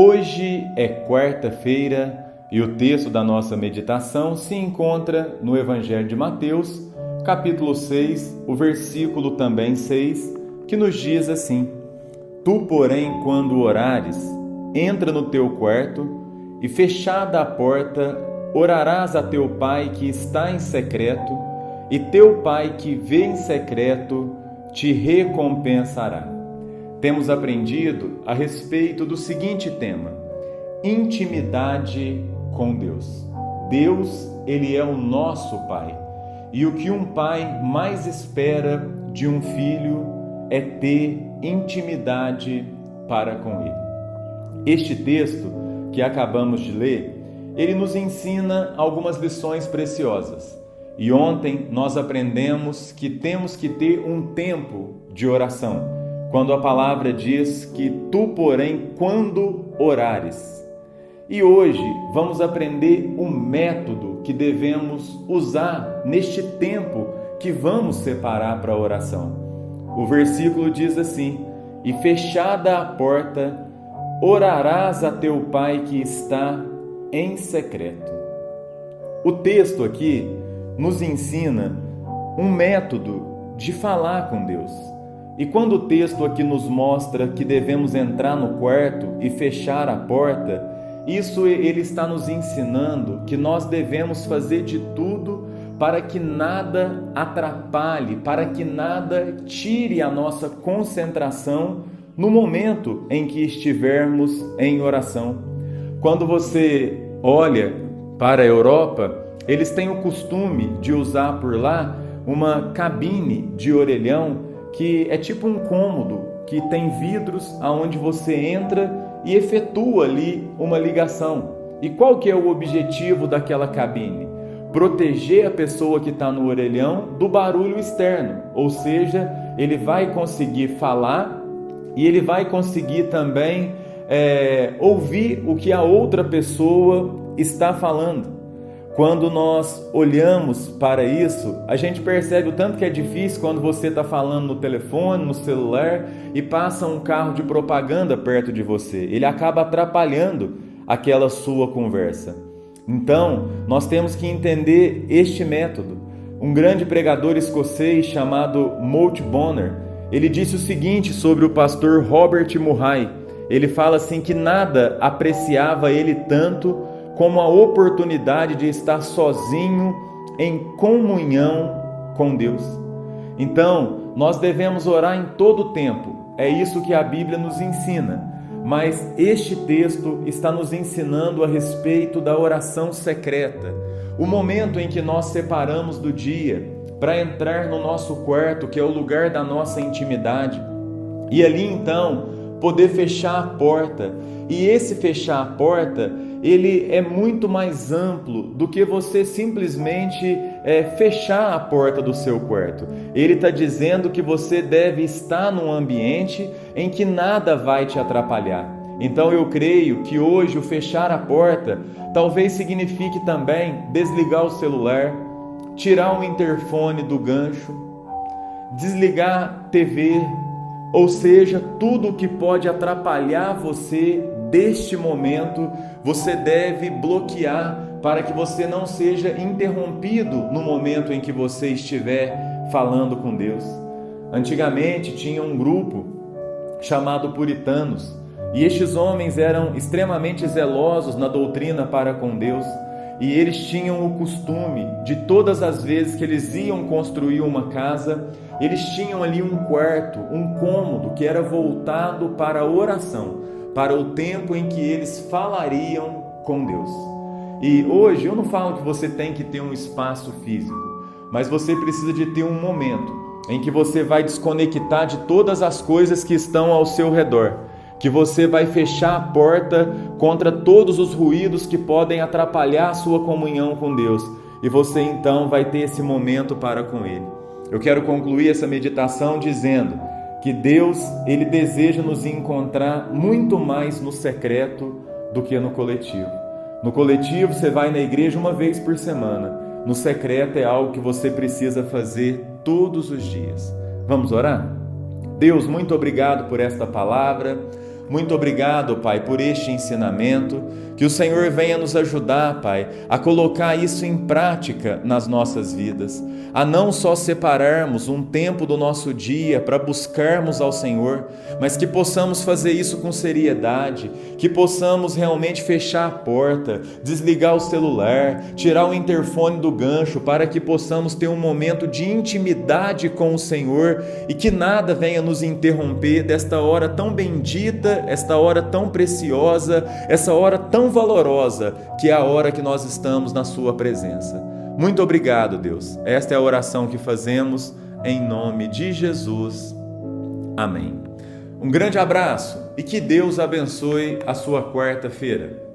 Hoje é quarta-feira e o texto da nossa meditação se encontra no Evangelho de Mateus, capítulo 6, o versículo também 6, que nos diz assim: Tu, porém, quando orares, entra no teu quarto e, fechada a porta, orarás a teu Pai que está em secreto, e teu Pai que vê em secreto te recompensará. Temos aprendido a respeito do seguinte tema: intimidade com Deus. Deus, Ele é o nosso Pai. E o que um pai mais espera de um filho é ter intimidade para com Ele. Este texto que acabamos de ler, ele nos ensina algumas lições preciosas. E ontem nós aprendemos que temos que ter um tempo de oração, quando a palavra diz que tu, porém, quando orares. E hoje vamos aprender o método que devemos usar neste tempo que vamos separar para a oração. O versículo diz assim: e fechada a porta, orarás a teu Pai que está em secreto. O texto aqui nos ensina um método de falar com Deus. E quando o texto aqui nos mostra que devemos entrar no quarto e fechar a porta, isso ele está nos ensinando que nós devemos fazer de tudo para que nada atrapalhe, para que nada tire a nossa concentração no momento em que estivermos em oração. Quando você olha para a Europa, eles têm o costume de usar por lá uma cabine de orelhão, que é tipo um cômodo que tem vidros aonde você entra e efetua ali uma ligação. E qual que é o objetivo daquela cabine? Proteger a pessoa que está no orelhão do barulho externo, ou seja, ele vai conseguir falar e ele vai conseguir também ouvir o que a outra pessoa está falando. Quando nós olhamos para isso, a gente percebe o tanto que é difícil quando você está falando no telefone, no celular, e passa um carro de propaganda perto de você. Ele acaba atrapalhando aquela sua conversa. Então, nós temos que entender este método. Um grande pregador escocês chamado Moult Bonner, ele disse o seguinte sobre o pastor Robert Murray. Ele fala assim que nada apreciava ele tanto como a oportunidade de estar sozinho em comunhão com Deus. Então, nós devemos orar em todo o tempo. É isso que a Bíblia nos ensina. Mas este texto está nos ensinando a respeito da oração secreta, o momento em que nós separamos do dia para entrar no nosso quarto, que é o lugar da nossa intimidade, e ali então poder fechar a porta. E esse fechar a porta, ele é muito mais amplo do que você simplesmente fechar a porta do seu quarto. Ele está dizendo que você deve estar num ambiente em que nada vai te atrapalhar. Então eu creio que hoje o fechar a porta talvez signifique também desligar o celular, tirar o interfone do gancho, desligar a TV, ou seja, tudo o que pode atrapalhar você deste momento, você deve bloquear para que você não seja interrompido no momento em que você estiver falando com Deus. Antigamente tinha um grupo chamado puritanos, e estes homens eram extremamente zelosos na doutrina para com Deus, e eles tinham o costume de todas as vezes que eles iam construir uma casa, eles tinham ali um quarto, um cômodo que era voltado para a oração, para o tempo em que eles falariam com Deus. E hoje eu não falo que você tem que ter um espaço físico, mas você precisa de ter um momento em que você vai desconectar de todas as coisas que estão ao seu redor, que você vai fechar a porta contra todos os ruídos que podem atrapalhar a sua comunhão com Deus, e você então vai ter esse momento para com Ele. Eu quero concluir essa meditação dizendo que Deus, Ele deseja nos encontrar muito mais no secreto do que no coletivo. No coletivo você vai na igreja uma vez por semana. No secreto é algo que você precisa fazer todos os dias. Vamos orar? Deus, muito obrigado por esta palavra. Muito obrigado, Pai, por este ensinamento. Que o Senhor venha nos ajudar, Pai, a colocar isso em prática nas nossas vidas, a não só separarmos um tempo do nosso dia para buscarmos ao Senhor, mas que possamos fazer isso com seriedade, que possamos realmente fechar a porta, desligar o celular, tirar o interfone do gancho, para que possamos ter um momento de intimidade com o Senhor e que nada venha nos interromper desta hora tão bendita, esta hora tão preciosa, essa hora tão valorosa, que é a hora que nós estamos na sua presença. Muito obrigado, Deus. Esta é a oração que fazemos em nome de Jesus. Amém. Um grande abraço e que Deus abençoe a sua quarta-feira.